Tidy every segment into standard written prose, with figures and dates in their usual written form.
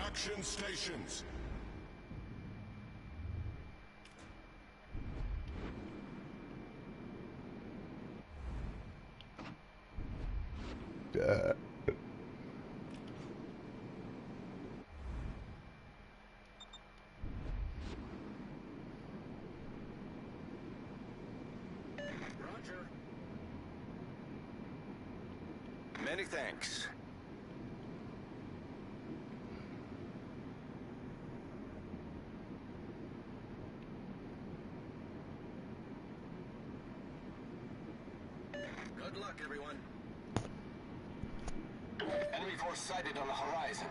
Action stations. Roger. Many thanks. Good luck, everyone. Enemy force sighted on the horizon.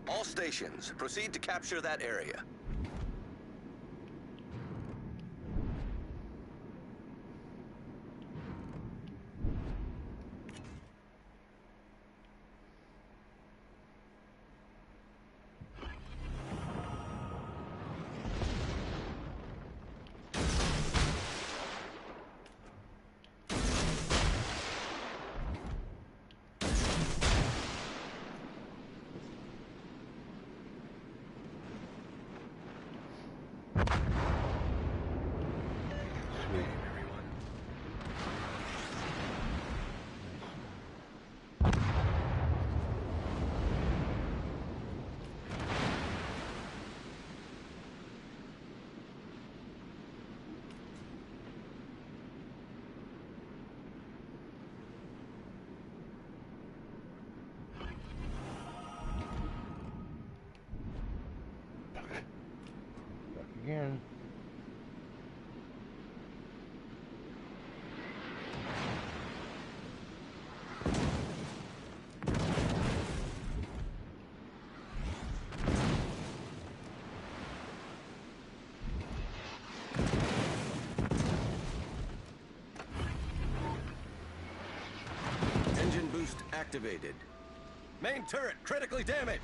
All stations, proceed to capture that area. activated. Main turret critically damaged.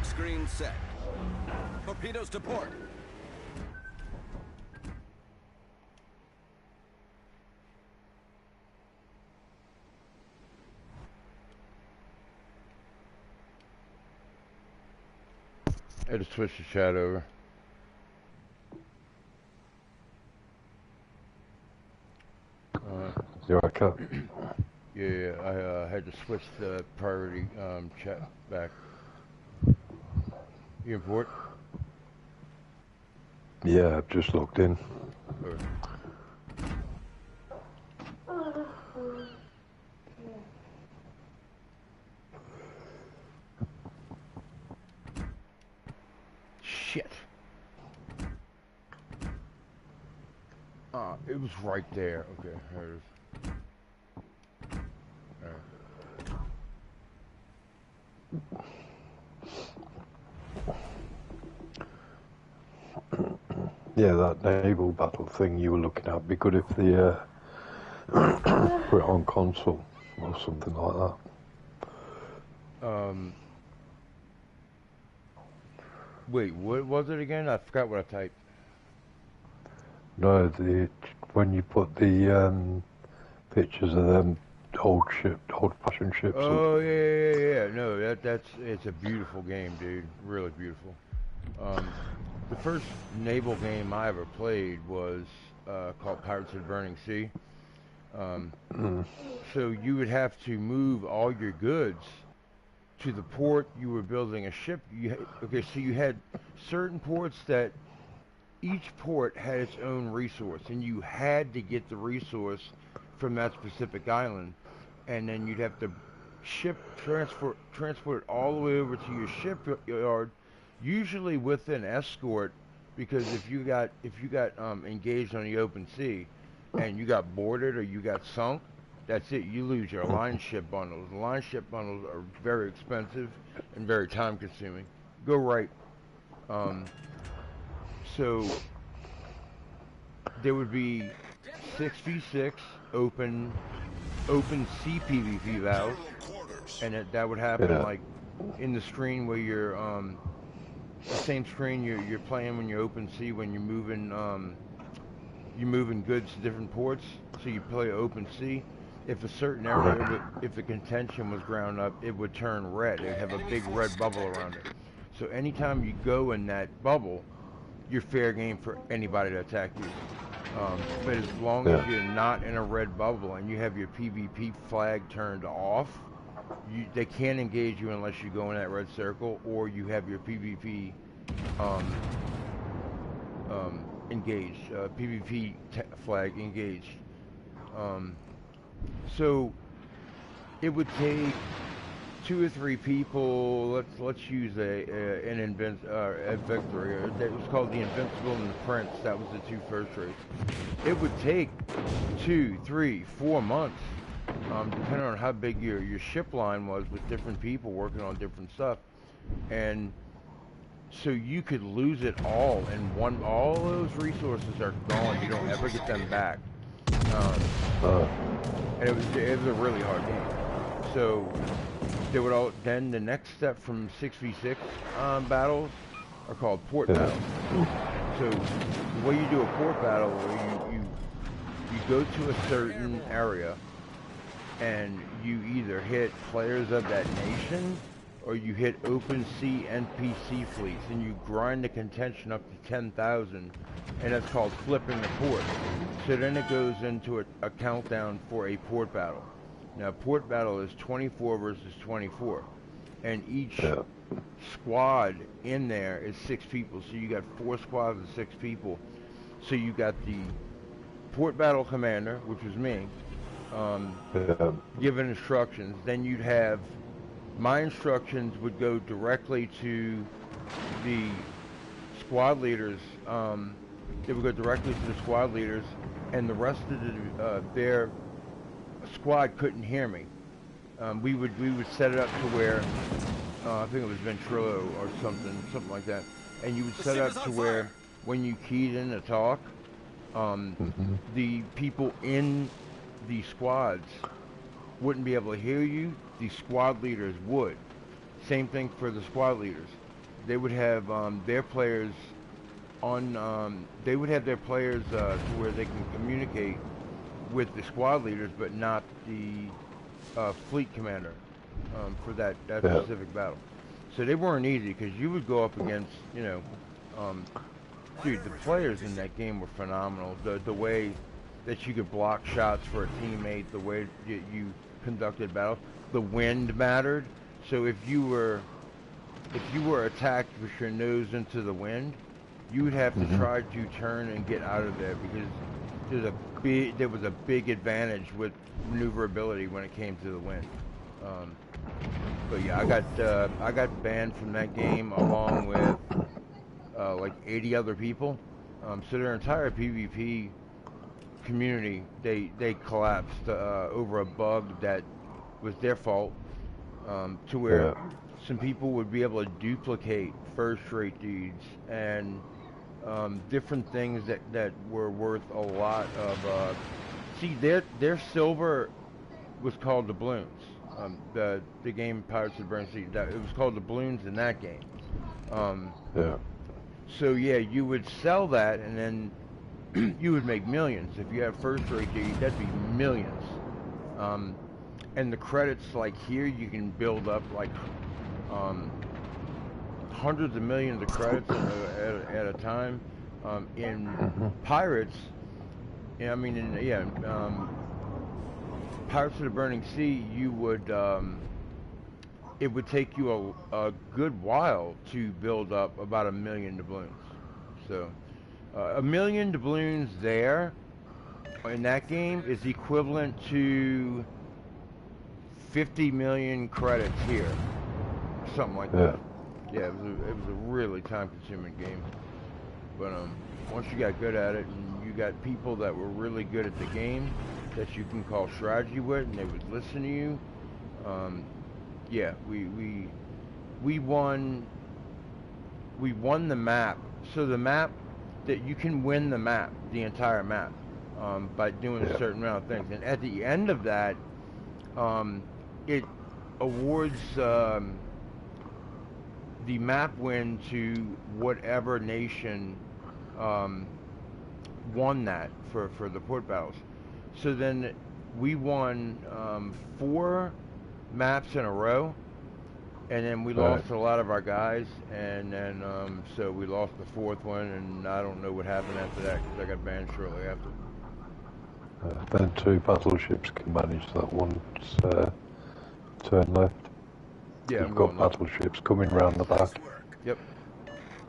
Screen set. Torpedoes to port. I had to switch the chat over. You're okay. Yeah, I had to switch the priority chat back. You in port? Yeah, I've just logged in. Okay. Shit. It was right there. Okay, there it is. Yeah, that naval battle thing you were looking at would be good if the put it on console or something like that. Wait, what was it again? I forgot what I typed. No, when you put the pictures of them old-fashioned ships. Oh yeah. No, it's a beautiful game, dude. Really beautiful. The first naval game I ever played was called Pirates of the Burning Sea. So you would have to move all your goods to the port you were building a ship. So you had certain ports that each port had its own resource, and you had to get the resource from that specific island, and then you'd have to transport it all the way over to your shipyard, usually with an escort, because if you got engaged on the open sea and you got boarded or you got sunk, that's it. You lose your line ship bundles. Line ship bundles are very expensive and very time consuming. Go right. So there would be 6v6 open sea PvP battles, and that would happen like in the screen where you're the same screen you're playing when you're open sea, when you're moving goods to different ports. So you play open sea. If a certain area, if the contention was ground up, it would turn red. It would have a big red bubble around it. So anytime you go in that bubble, you're fair game for anybody to attack you. But as long as you're not in a red bubble and you have your PvP flag turned off, they can't engage you unless you go in that red circle or you have your PvP engaged, PvP flag engaged. So it would take 2 or 3 people. Let's use a victory. It was called the Invincible and the Prince. That was the 2 first races. It would take 2, 3, 4 months, depending on how big your ship line was, with different people working on different stuff. And so you could lose it all, and all those resources are gone. You don't ever get them back. And it was a really hard game. So they would all then the next step from 6v6 battles are called port battles. So the way you do a port battle, you go to a certain area and you either hit players of that nation or you hit open sea NPC fleets, and you grind the contention up to 10,000, and that's called flipping the port. So then it goes into a countdown for a port battle. Now, port battle is 24 versus 24, and each squad in there is 6 people. So you got 4 squads of 6 people. So you got the port battle commander, which was me, giving instructions. Then you'd have my instructions would go directly to the squad leaders. They would go directly to the squad leaders, and the rest of their squad couldn't hear me. We would set it up to where I think it was Ventrilo or something like that, and you would set it up to where when you keyed in to talk, the people in the squads wouldn't be able to hear you. The squad leaders would. Same thing for the squad leaders. They would have their players on. They would have their players to where they can communicate with the squad leaders, but not the fleet commander for that specific battle. So they weren't easy because you would go up against, dude, the players in that game were phenomenal. The way that you could block shots for a teammate, the way that you conducted battles. The wind mattered. So if you were attacked with your nose into the wind, you would have to try to turn and get out of there, because there was a big advantage with maneuverability when it came to the wind. But yeah, I got banned from that game along with like 80 other people. So their entire PvP community, they collapsed over a bug that was their fault, to where some people would be able to duplicate first-rate dudes and different things that were worth a lot of. See, their silver was called doubloons. The game Pirates of the Burning Sea, it was called doubloons in that game. So yeah, you would sell that, and then you would make millions. If you have first-rate dudes, that'd be millions. And the credits, like here, you can build up like hundreds of millions of credits at a time. In Pirates, Pirates of the Burning Sea, you would it would take you a good while to build up about 1 million doubloons. So 1 million doubloons there in that game is equivalent to 50 million credits here, something like that. Yeah, it was a really time-consuming game. But once you got good at it, and you got people that were really good at the game that you can call strategy with, and they would listen to you. Yeah, we won the map. So the map, that you can win the map, the entire map, by doing a certain amount of things. And at the end of that, it awards the map win to whatever nation won that for the port battles. So then we won 4 maps in a row, and then we lost a lot of our guys, and then so we lost the 4th one, and I don't know what happened after that because I got banned shortly after. Then 2 battleships can manage that one turn left. Yeah, you've got battleships coming round the back. Yep.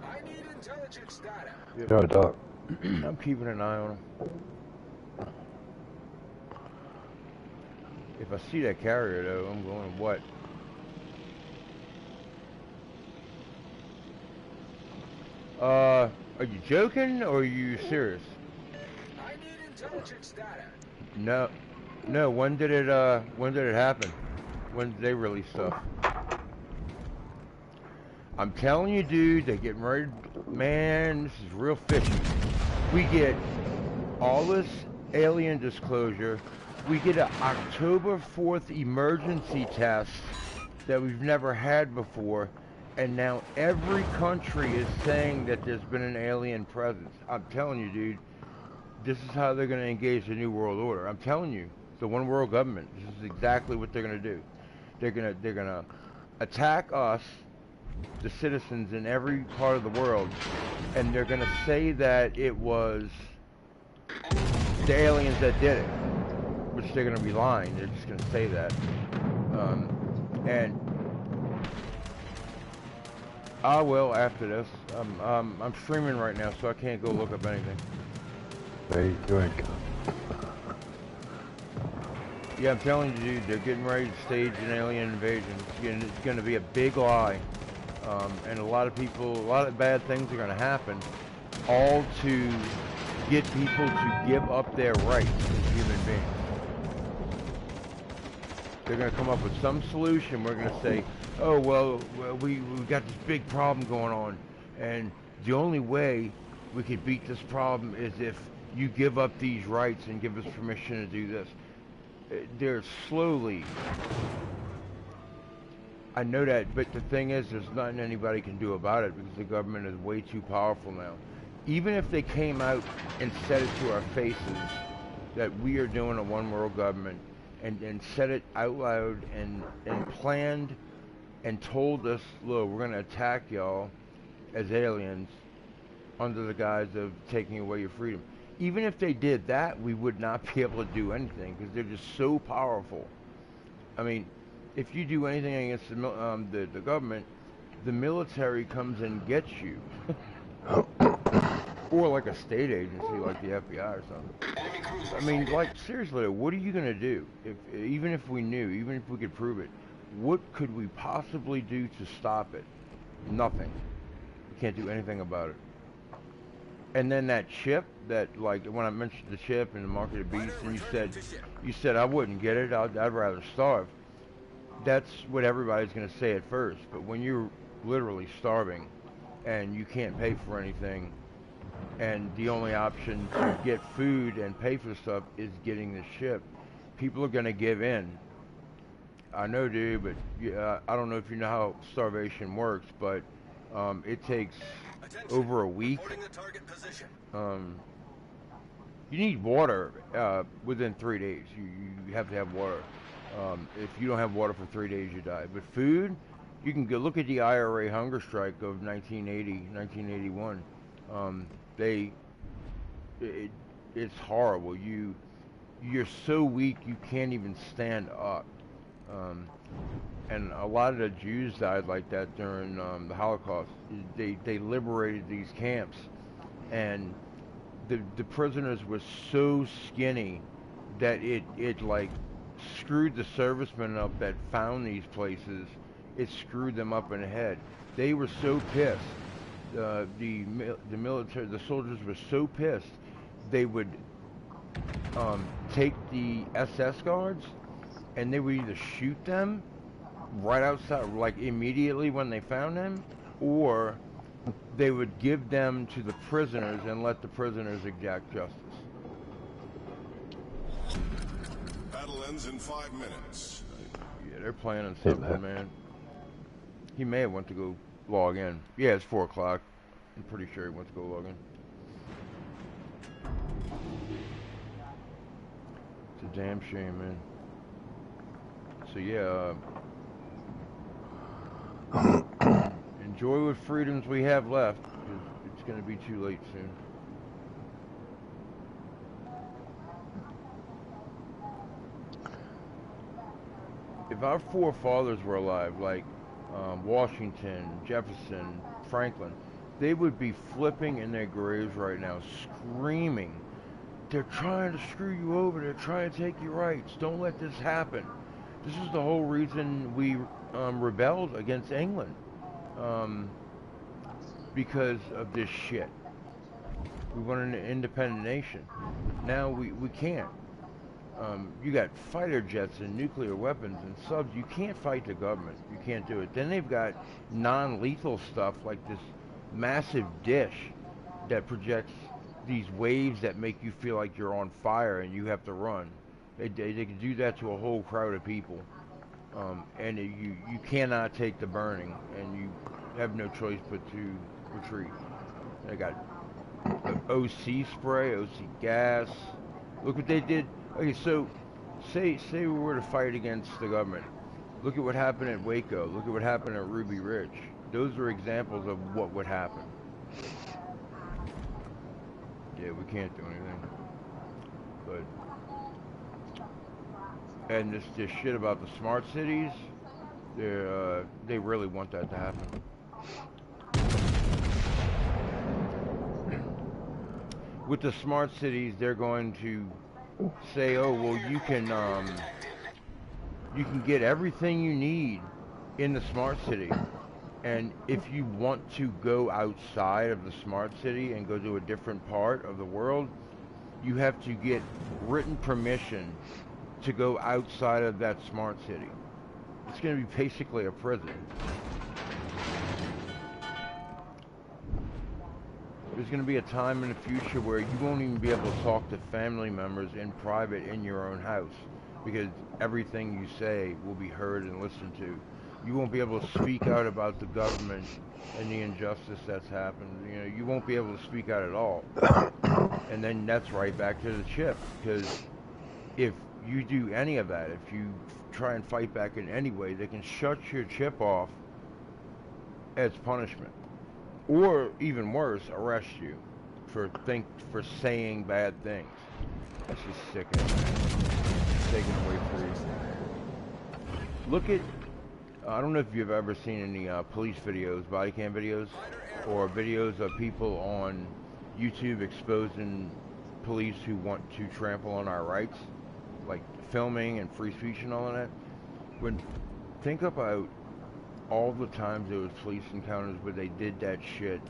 I need intelligence data. Yep. Yeah, Dark. I'm keeping an eye on them. If I see that carrier, though, I'm going, what? Are you joking, or are you serious? I need intelligence data. No, when did it happen? When did they release stuff? I'm telling you, dude, they're getting ready. Man, this is real fishy. We get all this alien disclosure. We get an October 4th emergency test that we've never had before. And now every country is saying that there's been an alien presence. I'm telling you, dude, this is how they're going to engage the New World Order. I'm telling you, the one world government. This is exactly what they're going to do. They're going to attack us, the citizens in every part of the world, and they're going to say that it was the aliens that did it, which they're going to be lying. They're just going to say that. And I will after this. I'm streaming right now, so I can't go look up anything. There you go. Yeah, I'm telling you, dude, they're getting ready to stage an alien invasion. It's going to be a big lie. And a lot of bad things are going to happen, all to get people to give up their rights as human beings. They're going to come up with some solution. We're going to say, oh, well, we got this big problem going on, and the only way we could beat this problem is if you give up these rights and give us permission to do this. They're slowly... I know that, but the thing is, there's nothing anybody can do about it because the government is way too powerful now. Even if they came out and said it to our faces that we are doing a one world government and said it out loud and planned and told us, look, we're going to attack y'all as aliens under the guise of taking away your freedom. Even if they did that, we would not be able to do anything because they're just so powerful. I mean, if you do anything against the government, the military comes and gets you. Or like a state agency like the FBI or something. I mean, like, seriously, what are you going to do? Even if we knew, even if we could prove it, what could we possibly do to stop it? Nothing. We can't do anything about it. And then that chip, that, like, when I mentioned the chip and the mark of the beast, and you said I wouldn't get it, I'd rather starve. That's what everybody's going to say at first, but when you're literally starving and you can't pay for anything, and the only option to get food and pay for stuff is getting the ship, people are going to give in. I know, dude, but I don't know if you know how starvation works, but it takes over a week. You need water within 3 days. You have to have water. If you don't have water for 3 days, you die. But food, you can go look at the IRA hunger strike of 1980, 1981. It's horrible. You're so weak you can't even stand up. And a lot of the Jews died like that during the Holocaust. They liberated these camps, and the prisoners were so skinny that it like screwed the servicemen up that found these places. It screwed them up in the head. They were so pissed. The military, the soldiers were so pissed. They would take the SS guards, and they would either shoot them right outside, like immediately when they found them, or they would give them to the prisoners and let the prisoners exact justice. Battle ends in 5 minutes. Yeah, they're planning something, man. He may have went to go log in. Yeah, it's 4 o'clock. I'm pretty sure he went to go log in. It's a damn shame, man. So yeah, enjoy what freedoms we have left, because it's going to be too late soon. If our forefathers were alive, like Washington, Jefferson, Franklin, they would be flipping in their graves right now, screaming, they're trying to screw you over, they're trying to take your rights, don't let this happen. This is the whole reason we rebelled against England, because of this shit. We wanted an independent nation. Now we can't. You got fighter jets and nuclear weapons and subs. You can't fight the government. You can't do it. Then they've got non-lethal stuff like this massive dish that projects these waves that make you feel like you're on fire and you have to run. They can do that to a whole crowd of people. And you cannot take the burning, and you have no choice but to retreat. They got OC spray, OC gas. Look what they did. Okay, so say we were to fight against the government. Look at what happened at Waco. Look at what happened at Ruby Ridge. Those are examples of what would happen. Yeah, we can't do anything. But and this shit about the smart cities, they really want that to happen. With the smart cities, they're going to say, oh, well, you can get everything you need in the smart city. And if you want to go outside of the smart city and go to a different part of the world, you have to get written permission to go outside of that smart city. It's going to be basically a prison. There's going to be a time in the future where you won't even be able to talk to family members in private in your own house, because everything you say will be heard and listened to. You won't be able to speak out about the government and the injustice that's happened. You know, you won't be able to speak out at all. And then that's right back to the chip, because if you do any of that, if you try and fight back in any way, they can shut your chip off as punishment. Or even worse, arrest you for saying bad things. That's just sickening. Taken away from you. Look at, I don't know if you've ever seen any police videos, body cam videos, or videos of people on YouTube exposing police who want to trample on our rights, like filming and free speech and all of that. Think about all the times there was police encounters where they did that shit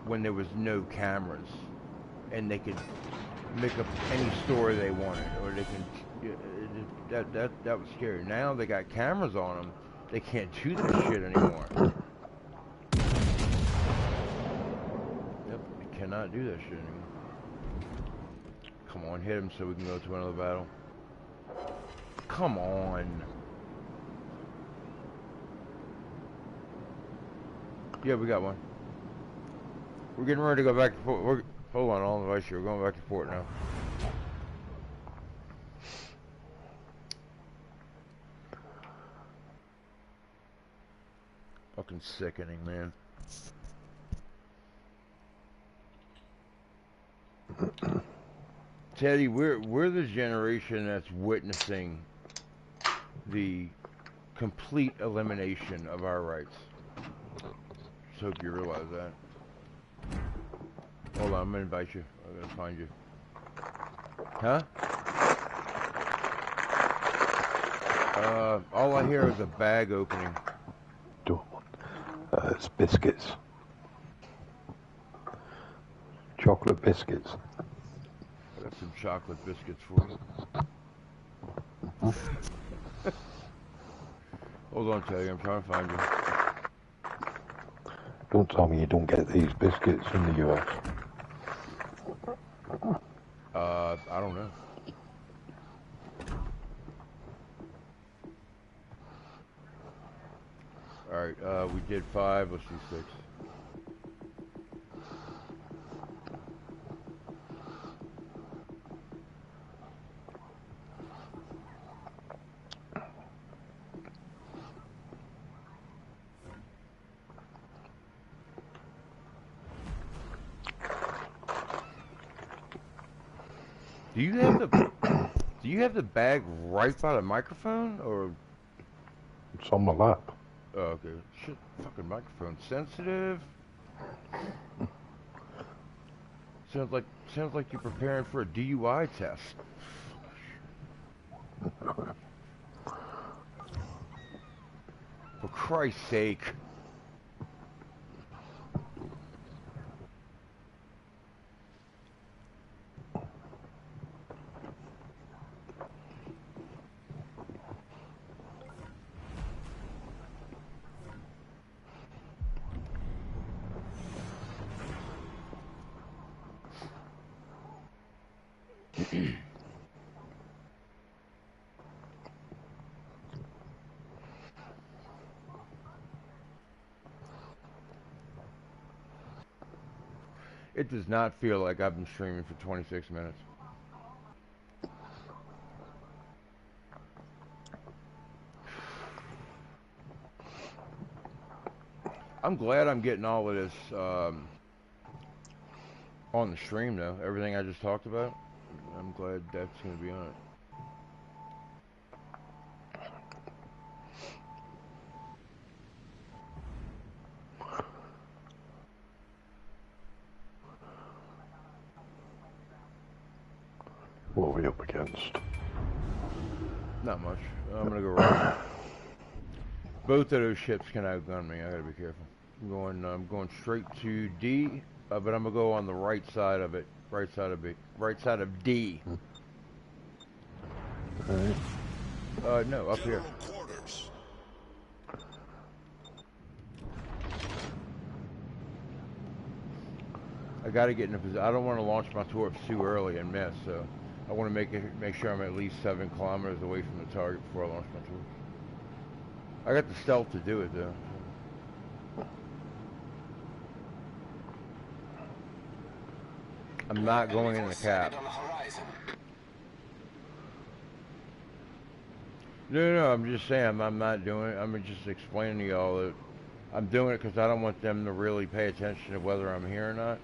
when there was no cameras, and they could make up any story they wanted, or they can, that was scary. Now they got cameras on them, they can't do that shit anymore. Yep, they cannot do that shit anymore. Come on, hit him so we can go to another battle. Come on. Yeah, we got one. We're getting ready to go back to port. Hold on, all the way here. We're going back to port now. Fucking sickening, man. Teddy, we're the generation that's witnessing the complete elimination of our rights. Just hope you realize that. Hold on, I'm gonna invite you. I'm gonna find you. Huh? All I hear is a bag opening. It's biscuits. Chocolate biscuits. I got some chocolate biscuits for you. Hold on, Teddy, I'm trying to find you. Don't tell me you don't get these biscuits in the US. I don't know. Alright, we did 5, let's do 6. Do you have the bag right by the microphone, or? It's on my lap. Oh, okay. Shit, fucking microphone sensitive. Sounds like you're preparing for a DUI test. For Christ's sake. It does not feel like I've been streaming for 26 minutes. I'm glad I'm getting all of this on the stream, though. Everything I just talked about, I'm glad that's going to be on it. What are we up against? Not much. I'm going to go right. Both of those ships can outgun me. I got to be careful. I'm going straight to D, but I'm going to go on the right side of it. Right side of B. Right side of D. Alright. No, up here. Quarters. I got to get in a position. I don't want to launch my torps too early and miss, so I want to make sure I'm at least 7 kilometers away from the target before I launch my torps. I got the stealth to do it, though. I'm not going in the cap. No, I'm just saying I'm not doing it. I'm just explaining to y'all that I'm doing it because I don't want them to really pay attention to whether I'm here or not.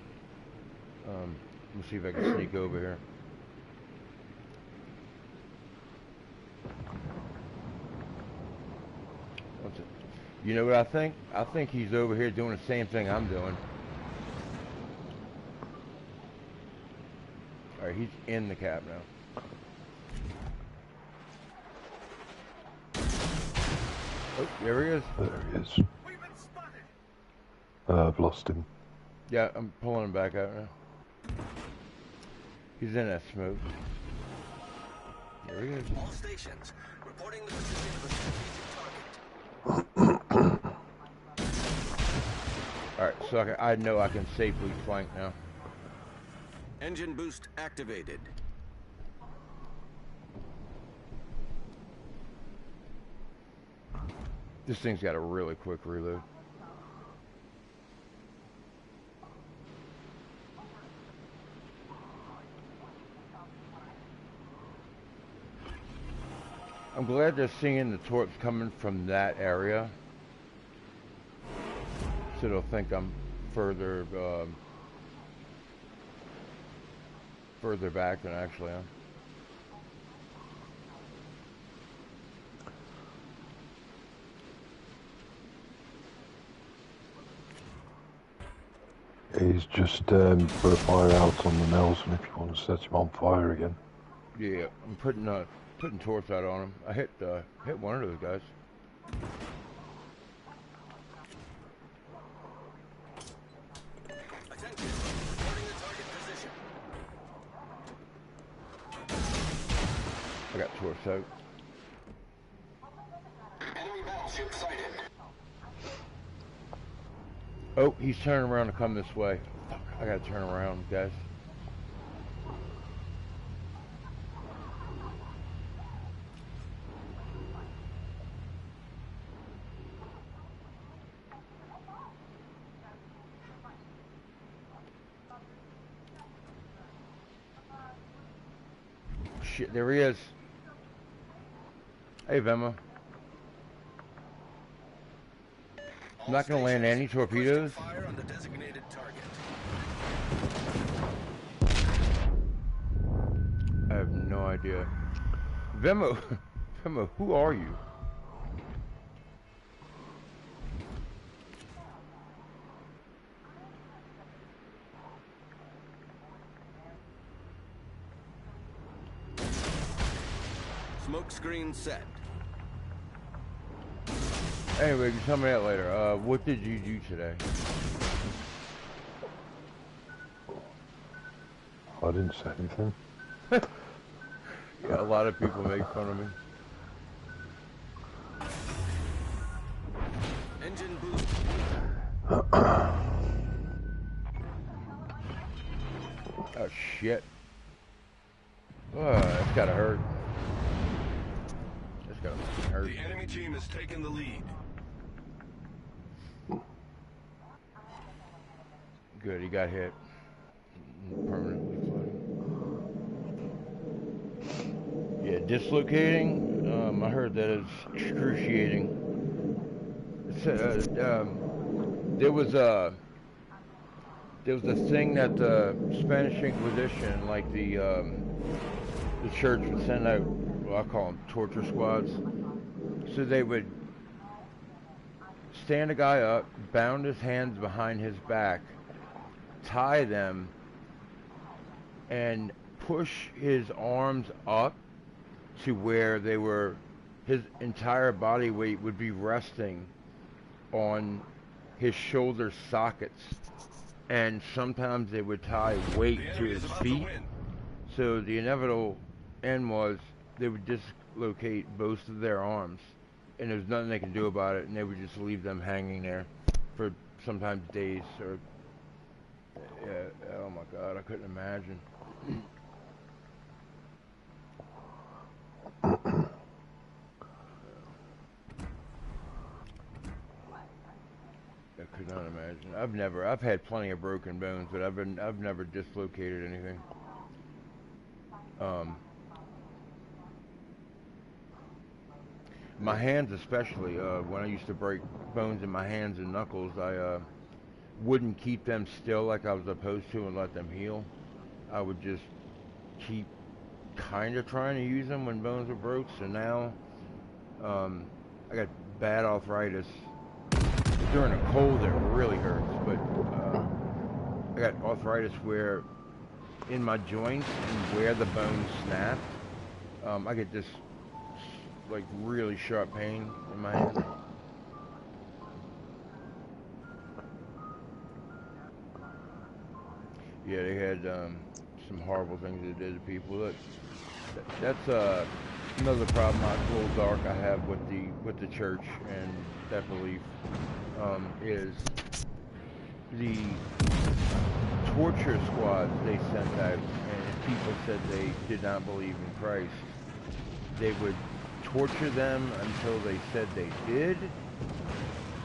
Let me see if I can sneak over here. What's it? You know what I think? I think he's over here doing the same thing I'm doing. Alright, he's in the cap now. Oh, there he is. There he is. I've lost him. Yeah, I'm pulling him back out now. He's in that smoke. There he is. All stations, reporting the position of a strategic target. Alright, so I know I can safely flank now. Engine boost activated. This thing's got a really quick reload. I'm glad they're seeing the torps coming from that area, so they'll think I'm further back than I actually am. He's just put a fire out on the Nelson if you want to set him on fire again. Yeah, I'm putting torps out on him. I hit one of those guys. Attention, reporting the target position. I got torps out. Enemy battleship sighted. Oh, he's turning around to come this way. Fuck, I gotta turn around, guys. Shit, there he is. Hey, Vema. I'm not gonna land any torpedoes. Fire on the designated target. I have no idea. Vema, Vema, who are you? Smoke screen set. Anyway, you tell me that later. What did you do today? I didn't say anything. Yeah, a lot of people make fun of me. Engine boost. Oh shit. That's gotta hurt. That's gotta fucking hurt. The enemy team has taken the lead. Good, he got hit. Permanently flooding. Yeah, dislocating. I heard that it's excruciating. It's, there was a thing that the Spanish Inquisition, like the church would send out. Well, I call them torture squads. So they would stand a guy up, bound his hands behind his back, tie them, and push his arms up to where they were, his entire body weight would be resting on his shoulder sockets. And sometimes they would tie weight to his feet. So the inevitable end was they would dislocate both of their arms. And there's nothing they can do about it, and they would just leave them hanging there for sometimes days or... Yeah, oh my God, I couldn't imagine. I could not imagine. I've had plenty of broken bones, but I've never dislocated anything. My hands especially, when I used to break bones in my hands and knuckles, I wouldn't keep them still like I was supposed to and let them heal. I would just keep kind of trying to use them when bones were broke. So now I got bad arthritis. During a cold it really hurts, but I got arthritis where in my joints and where the bones snap, I get this like really sharp pain in my hand. Yeah, they had some horrible things they did to people. That's another problem, a little dark I have with the church and that belief is the torture squads they sent out, and if people said they did not believe in Christ, they would torture them until they said they did,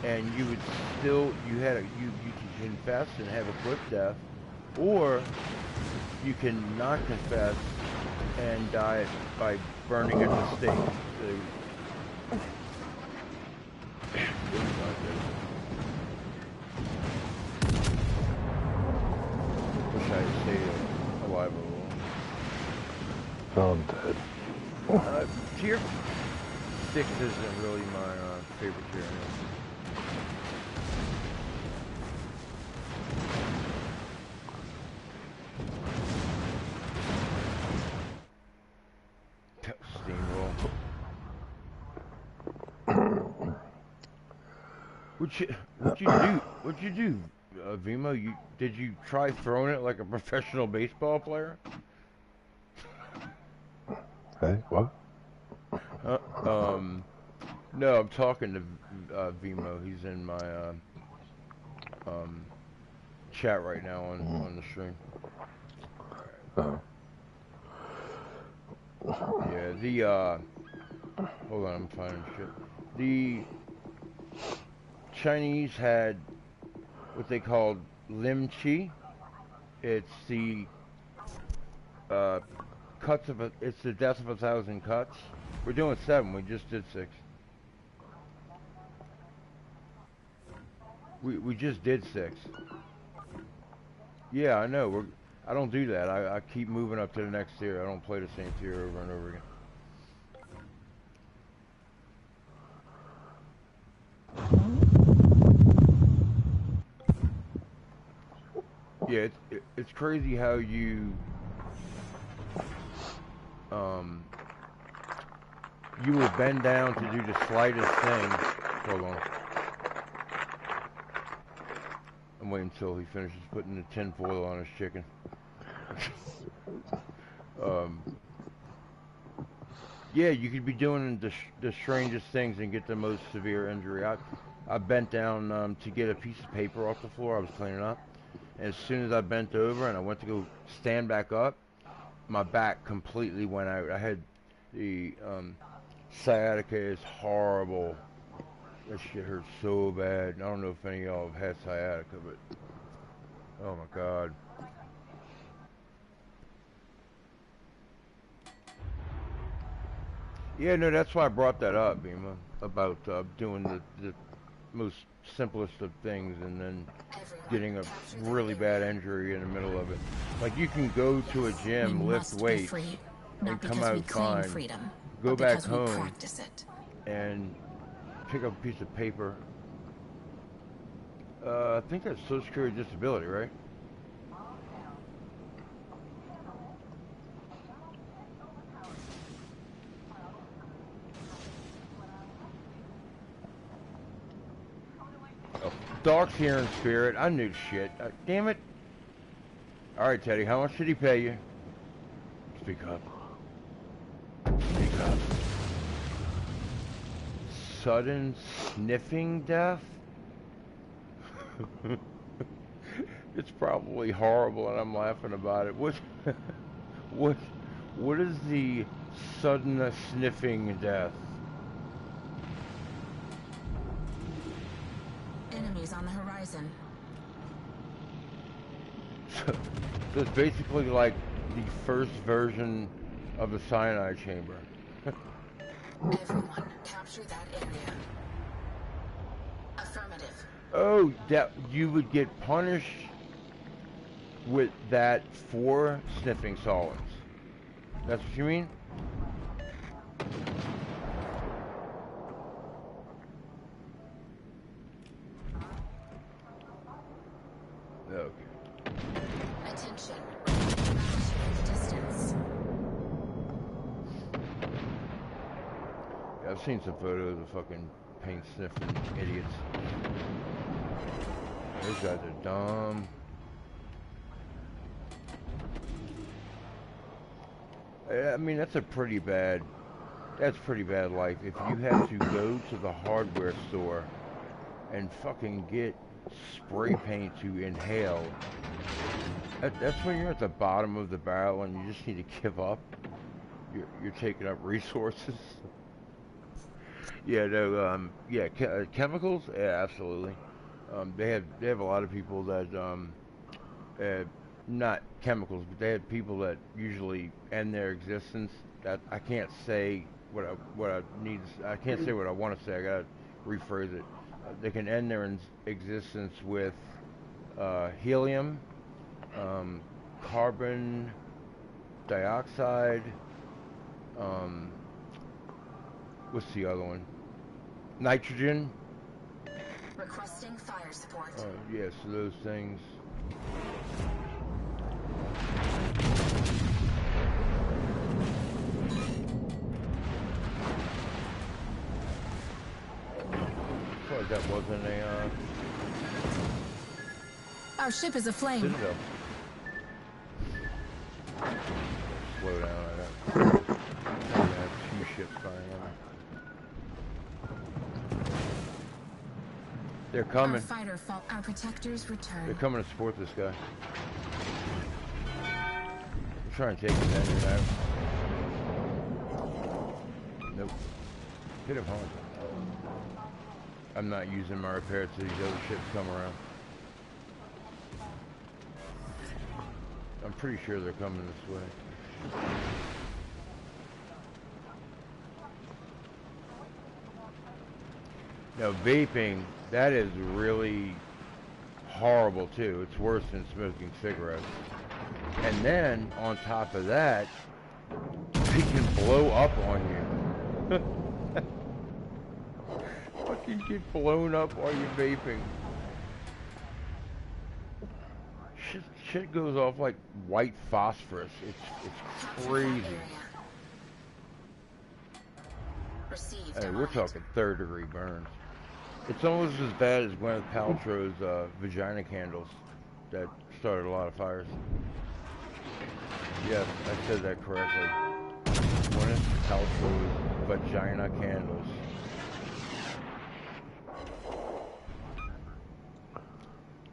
and you could confess and have a quick death, or you can not confess and die by burning at the stake. So, wish I had stayed alive a little. I'm dead. Tier 6 isn't really my favorite tier anyway. Steamroll. What'd you do, Vimo? Did you try throwing it like a professional baseball player? Hey, what? No, I'm talking to Vimo. He's in my chat right now on the stream. Yeah, hold on, I'm finding shit. The Chinese had what they called lim chi. It's the it's the death of 1,000 cuts. We're doing 7. We just did 6. We just did 6. Yeah, I know. I don't do that. I keep moving up to the next tier. I don't play the same tier over and over again. Yeah, it's crazy how you will bend down to do the slightest thing. Hold on. I'm waiting until he finishes putting the tin foil on his chicken. Yeah, you could be doing the strangest things and get the most severe injury. I bent down to get a piece of paper off the floor. I was cleaning up. And as soon as I bent over and I went to go stand back up, my back completely went out. I had the sciatica is horrible. That shit hurts so bad. I don't know if any of y'all have had sciatica, but oh my god. Yeah, no, that's why I brought that up, Bima, about doing the most simplest of things and then getting a really bad injury in the middle of it. Like, you can go to a gym, lift weights, and come out fine. Go back home and pick up a piece of paper. I think that's Social Security Disability, right? Oh, Dark's here in spirit. I knew shit. Damn it. Alright, Teddy, how much did he pay you? Speak up. Speak up. Sudden sniffing death? It's probably horrible and I'm laughing about it. What is the sudden sniffing death? Enemies on the horizon. So it's basically like the first version of the cyanide chamber. Everyone, capture that area. Affirmative. Oh, that you would get punished with that for sniffing solids. That's what you mean? Okay. Attention. Distance. Yeah, I've seen some photos of fucking paint sniffing idiots. Those guys are dumb. I mean, that's pretty bad life. If you had to go to the hardware store and fucking get spray paint to inhale, that's when you're at the bottom of the barrel and you just need to give up. You're taking up resources. Yeah, no, yeah, chemicals, yeah, absolutely. They have a lot of people that not chemicals, but they have people that usually end their existence. That I can't say what I need. I can't say what I want to say. I gotta rephrase it. They can end their existence with helium, carbon dioxide. What's the other one? Nitrogen. Requesting fire support. Yes, yeah, so those things. I feel like that wasn't a Our ship is aflame. Citadel. Slow down, I have two ships firing on me. They're coming. Our protectors return. They're coming to support this guy. I'm trying to take his engine out. Nope. Hit him hard. I'm not using my repair till these other ships come around. I'm pretty sure they're coming this way. Now vaping, that is really horrible too. It's worse than smoking cigarettes. And then on top of that, they can blow up on you. Fucking get blown up while you're vaping. Shit goes off like white phosphorus. It's crazy. Hey, we're talking 3rd-degree burns. It's almost as bad as Gwyneth Paltrow's vagina candles that started a lot of fires. Yes, I said that correctly. Gwyneth Paltrow's vagina candles.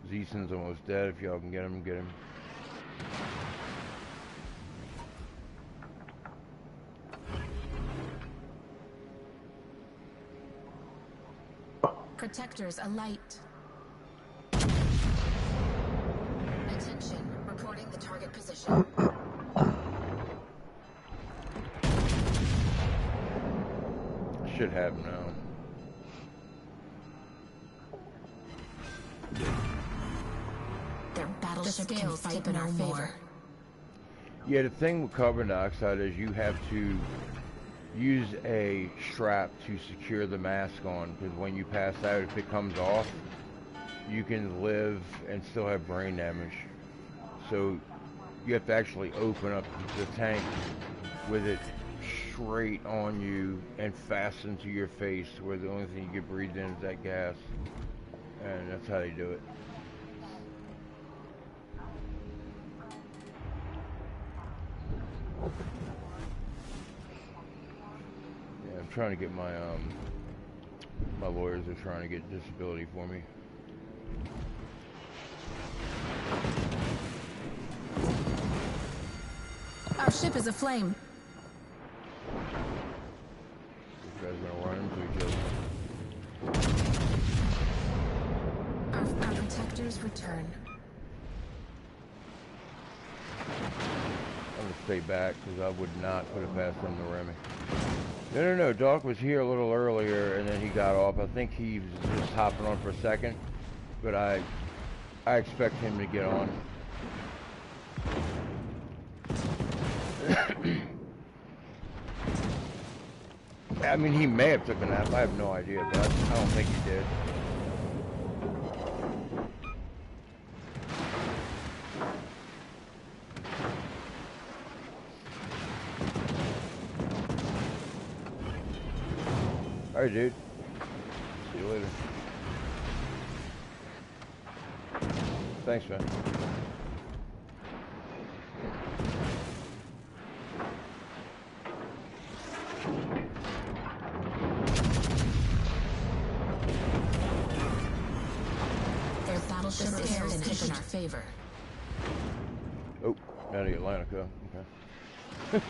Zeeson's almost dead. If y'all can get him, get him. Protectors alight. Attention, reporting the target position. Should have now. Their battleship can fight no more. Yeah, the thing with carbon dioxide is you have to use a strap to secure the mask on, because when you pass out, if it comes off, you can live and still have brain damage. So you have to actually open up the tank with it straight on you and fastened to your face, where the only thing you get breathed in is that gas. And that's how they do it. Yeah, I'm trying to get my my lawyers are trying to get disability for me. Our ship is aflame. This guy's gonna run into each other. Our protectors return. I'm gonna stay back because I would not put it past them to ram me. No. Doc was here a little earlier and then he got off. I think he was just hopping on for a second, but I expect him to get on. I mean, he may have took a nap. I have no idea, but I don't think he did. Alright, dude. See you later. Thanks, man. Their battleship is in our favor. Oh, out of Atlantica. Okay.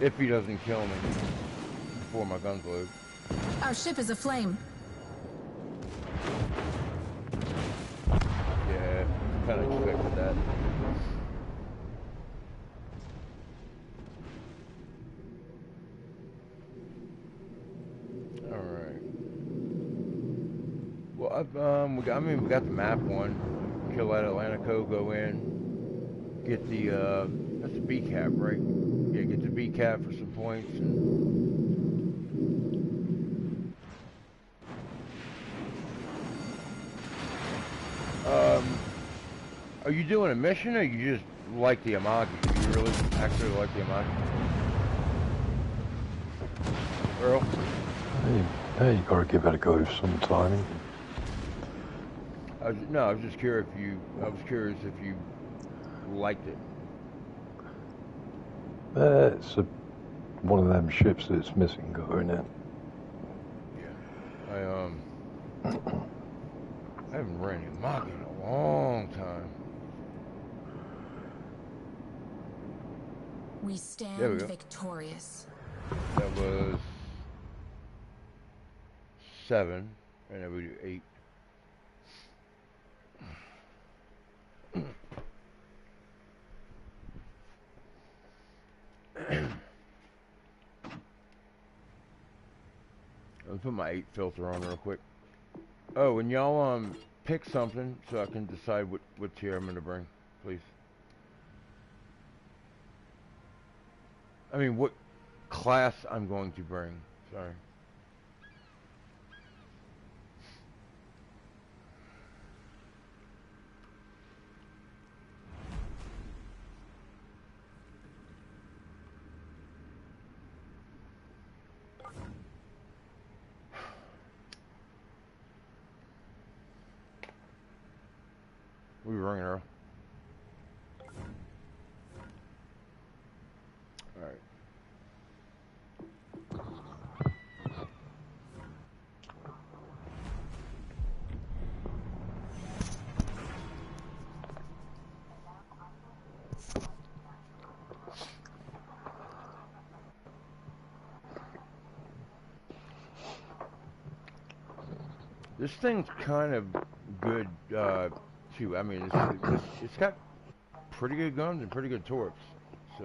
If he doesn't kill me before my guns load. Our ship is aflame. Yeah, kind of expected that. All right. Well, we got the map one. Kill that Atlantico, go in, get the that's the B cap, right? Yeah, get the B cap for some points. Are you doing a mission, or you just like the Amagi? Do you really actually like the Amagi? Earl? Hey, you gotta give it a go sometime. I was just curious if you. I was curious if you liked it. It's one of them ships that's missing going in. Yeah. I haven't ran a Amagi in a long time. We stand There we go. victorious. That was 7, and then we do 8. I'll put my 8 filter on real quick. Oh, and y'all pick something so I can decide what tier I'm gonna bring, please. I mean, what class I'm going to bring. Sorry. We were ringing her. All right. This thing's kind of good, too. I mean, it's got pretty good guns and pretty good torques. So,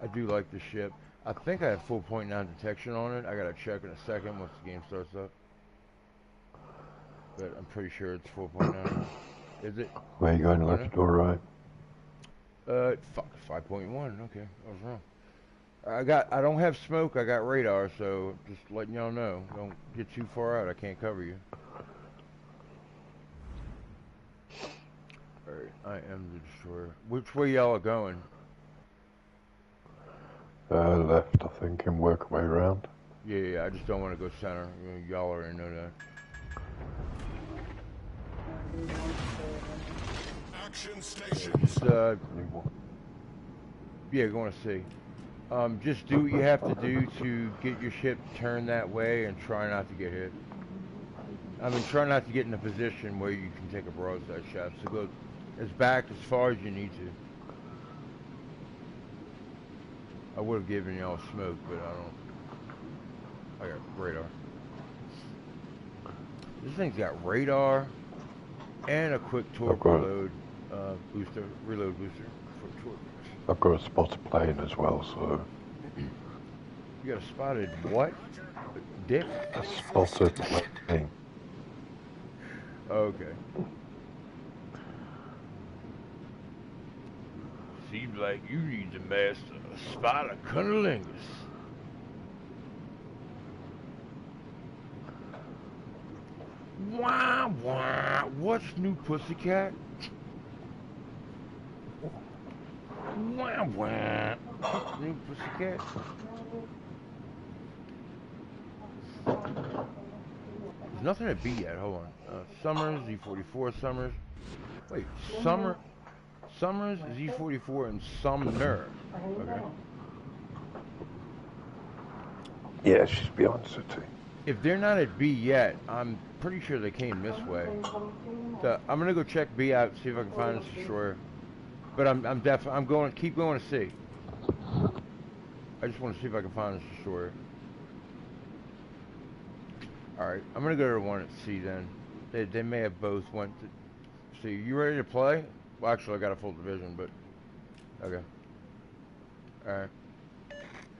I do like the ship. I think I have full .9 detection on it. I gotta check in a second once the game starts up. But I'm pretty sure it's 4.9. Is it? Where you going, left or right? Fuck, 5.1. Okay, I was wrong. I don't have smoke. I got radar, so just letting y'all know. Don't get too far out. I can't cover you. All right, I am the destroyer. Which way y'all are going? Left, I think, and work our way around. Yeah. I just don't want to go center. Y'all already know that. Action stations. Yeah, going to see. Just do what you have to do to get your ship turned that way and try not to get hit. I mean, try not to get in a position where you can take a broadside shot. So go as back as far as you need to. I would have given y'all smoke, but I got radar. This thing's got radar and a quick torque reload reload booster for torque. I've got a spotter plane as well, so... You got a spotted what? Dip? A spotter plane. Okay. Seems like you need to master a spotter cunnilingus. Wah, wah. What's new, pussycat? Wah, wah. New pussycat? There's nothing to be yet. Hold on. Summers, Z44, Summers. Wait, Summers, Z44, and Sumner. Okay. Yeah, she's beyond city. If they're not at B yet, I'm pretty sure they came this way. So I'm gonna go check B out, see if I can find this destroyer. But I'm going, keep going to C. I just want to see if I can find this destroyer. Alright, I'm gonna go to the one at C then. They may have both went to C. You ready to play? Well, actually, I got a full division, but okay. Alright.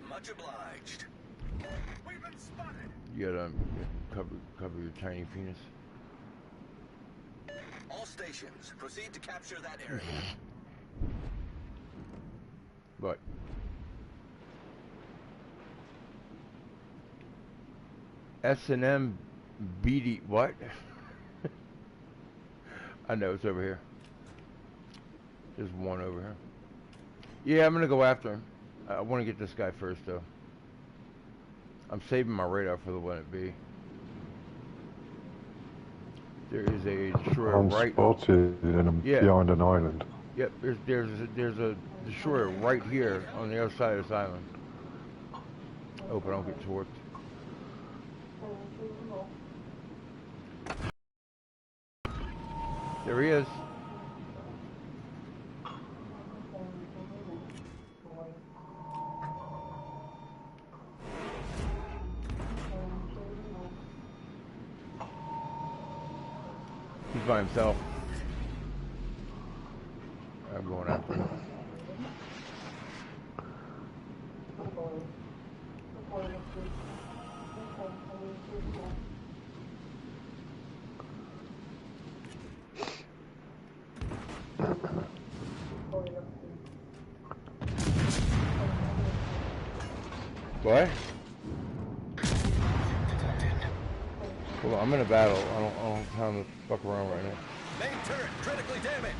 Much obliged. We've been spotted. You gotta cover your tiny penis. All stations, proceed to capture that area. What? S&M BD, what? I know, it's over here. There's one over here. Yeah, I'm gonna go after him. I want to get this guy first, though. I'm saving my radar for the one at B. There is a destroyer right... spotted behind an island. Yep, there's a destroyer right here on the other side of this island. Hope I don't get torqued. There he is. He's by himself. I'm going after him. What? Hold on, I'm in a battle. I don't have time to fuck around right now. Main turret critically damaged.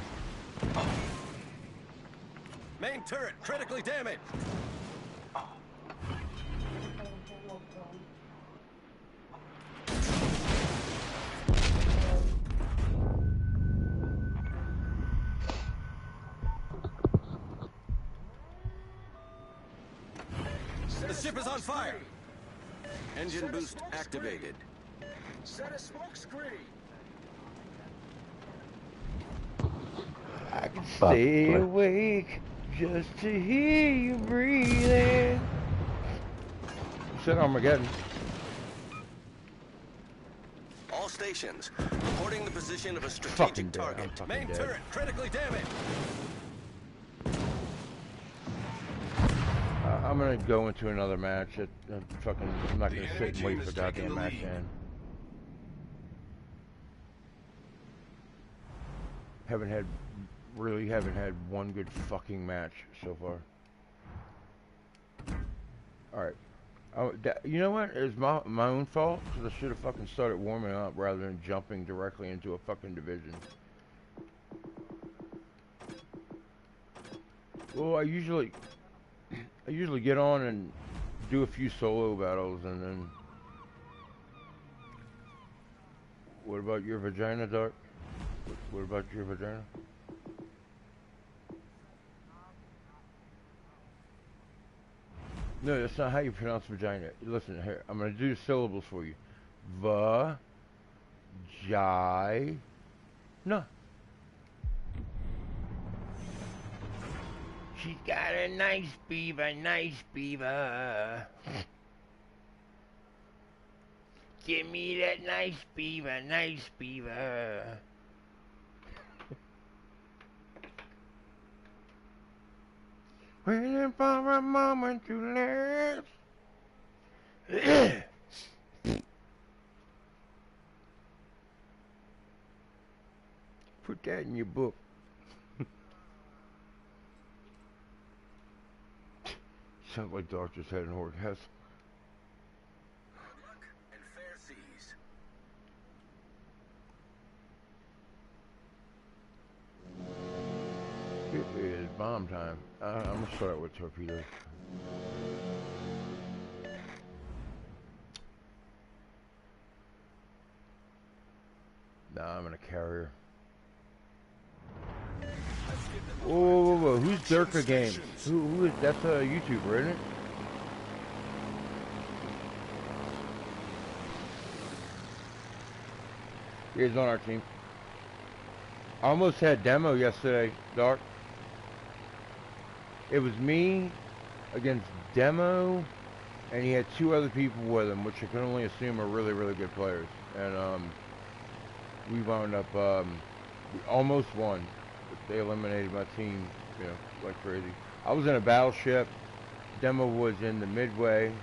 Main turret critically damaged. The ship is on fire. Engine boost activated. Set a smoke screen. I can stay awake just to hear you breathing. Set Armageddon. All stations. Reporting the position of a Fucking strategic dead. I'm target. fucking Main dead. turret critically damaged. I'm gonna go into another match. I'm not gonna sit and wait for goddamn match end. Really haven't had one good fucking match so far. Alright. Oh, you know what? It's my own fault, because I should have fucking started warming up rather than jumping directly into a fucking division. Well, I usually get on and do a few solo battles and then... What about your vagina, Dark? What about your vagina? No, that's not how you pronounce vagina. Listen, here, I'm gonna do the syllables for you. Va... Jai... No. She's got a nice beaver, nice beaver. Give me that nice beaver, nice beaver. Waiting for a moment to live. Put that in your book. Sounds like Dark just had an orgasm. Good luck and fair seas. It is bomb time. I'm gonna start with torpedoes. Nah, I'm in a carrier. Whoa. Who's DarkArchitect18's? Who is, that's a YouTuber, isn't it? He's on our team. I almost had demo yesterday, Dark. It was me against Demo, and he had two other people with him, which I can only assume are really, really good players. And we wound up, we almost won, but they eliminated my team, you know, like crazy. I was in a battleship. Demo was in the midway,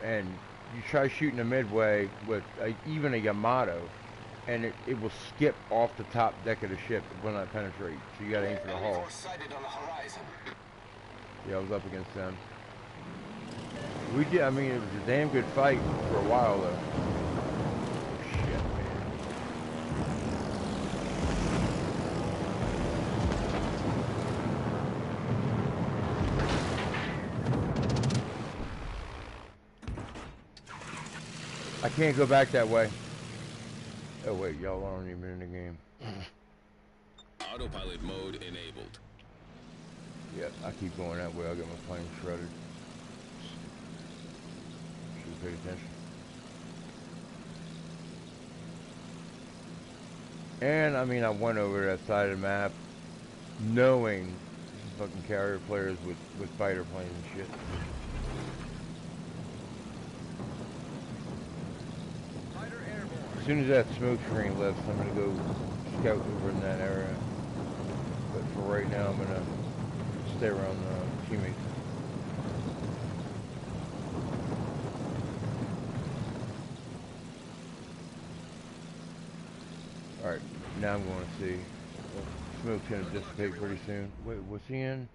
and you try shooting a midway with even a Yamato, and it will skip off the top deck of the ship. It will not penetrate, so you gotta aim for the hull. Yeah, I was up against them. We did, I mean, it was a damn good fight for a while, though. Oh, shit, man. I can't go back that way. Oh, wait, y'all aren't even in the game. Autopilot mode enabled. Yeah, I keep going that way. I'll get my plane shredded. Should pay attention. And, I mean, I went over to that side of the map knowing fucking carrier players with fighter planes and shit. As soon as that smoke screen lifts, I'm gonna go scout over in that area. But for right now, I'm gonna stay around the teammates. Alright, now I'm going to see. Well, smoke's gonna dissipate pretty soon. Wait, what's he in?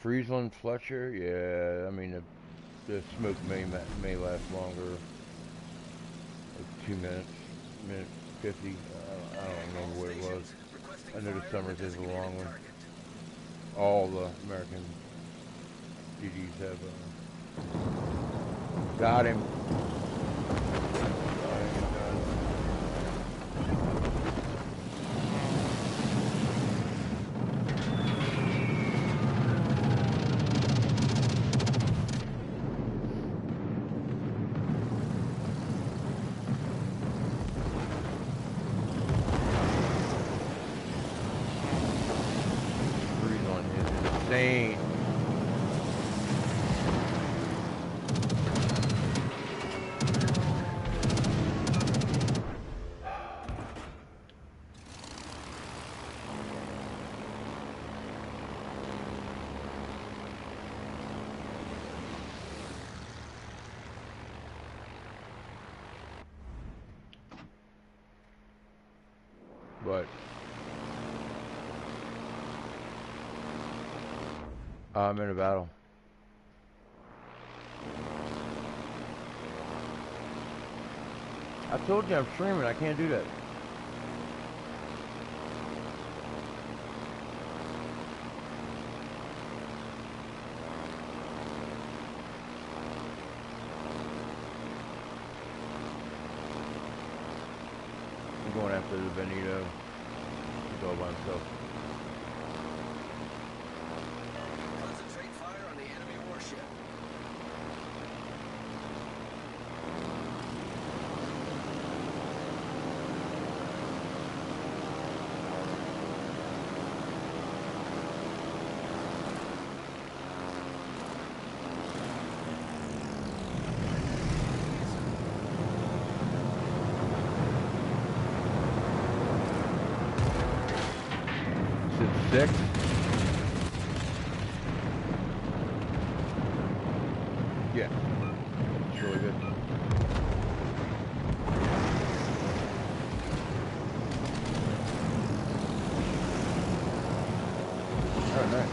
Friesland Fletcher? Yeah, I mean, the smoke may last longer. Like 2 minutes. Minute 50. I don't remember what it was. I know the Summers is a long one. All the American GGs have got him. Insane. but I'm in a battle. I told you I'm streaming. I can't do that. I'm going after the Benito. He's all by himself. Concentrate fire on the enemy warship. Six. Yeah. It's really good. Oh, nice.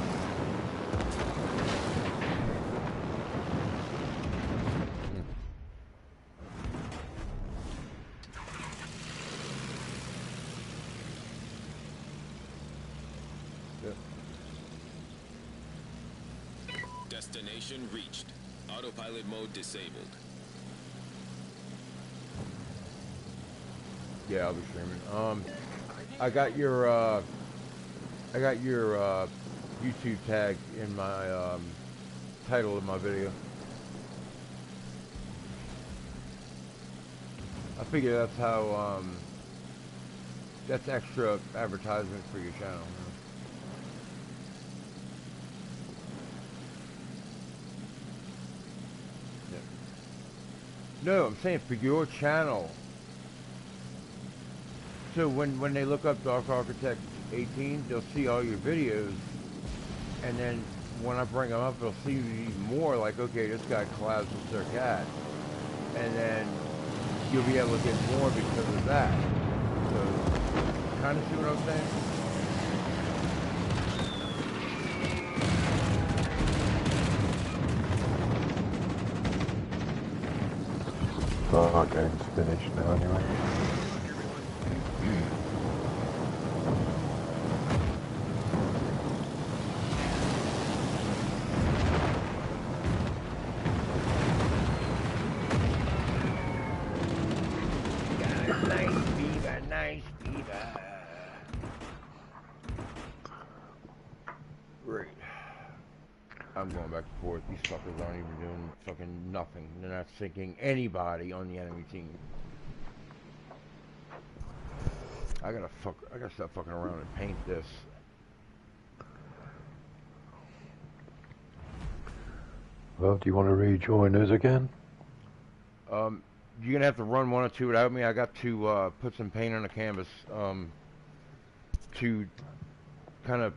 Destination reached. Autopilot mode disabled. Yeah, I'll be streaming. I got your YouTube tag in my title of my video. I figure that's how that's extra advertisement for your channel. No, I'm saying for your channel. So when they look up DarkArchitect18's, they'll see all your videos, and then when I bring them up, they'll see even more. Like, okay, this guy collabs with Sir-Cat, and then you'll be able to get more because of that. So, kind of see what I'm saying? Well, our game's finished now anyway. Nice beaver. Great. I'm going back and forth. These fuckers aren't even doing fucking nothing. They're not sinking anybody on the enemy team. I gotta stop fucking around and paint this. Well, do you want to rejoin us again? You're gonna have to run one or two without me. I got to put some paint on the canvas to kind of.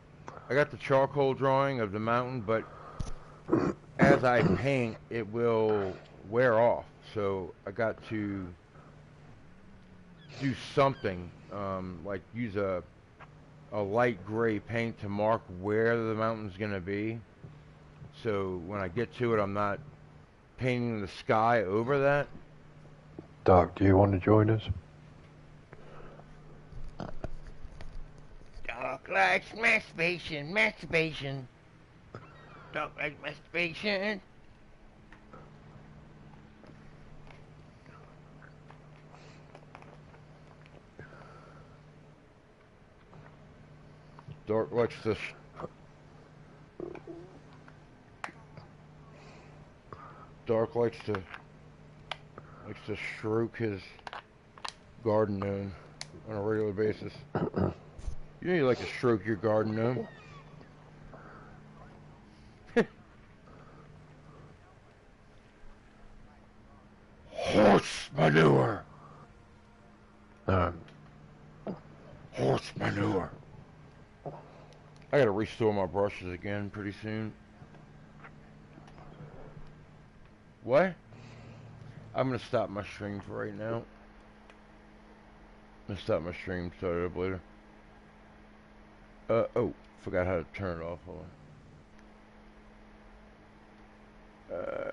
I got the charcoal drawing of the mountain, but as I paint, it will wear off. So I got to do something, like use a light gray paint to mark where the mountain's gonna be. So when I get to it, I'm not painting the sky over that. Dark, do you want to join us? Dark likes masturbation. Dark likes masturbation. Dark likes to Dark likes to stroke his garden gnome on a regular basis. You know you like to stroke your garden gnome. Horse manure. Horse manure. I gotta restore my brushes again pretty soon. What? I'm gonna stop my stream for right now. I'm gonna stop my stream, start it up later. Oh, forgot how to turn it off. Hold on.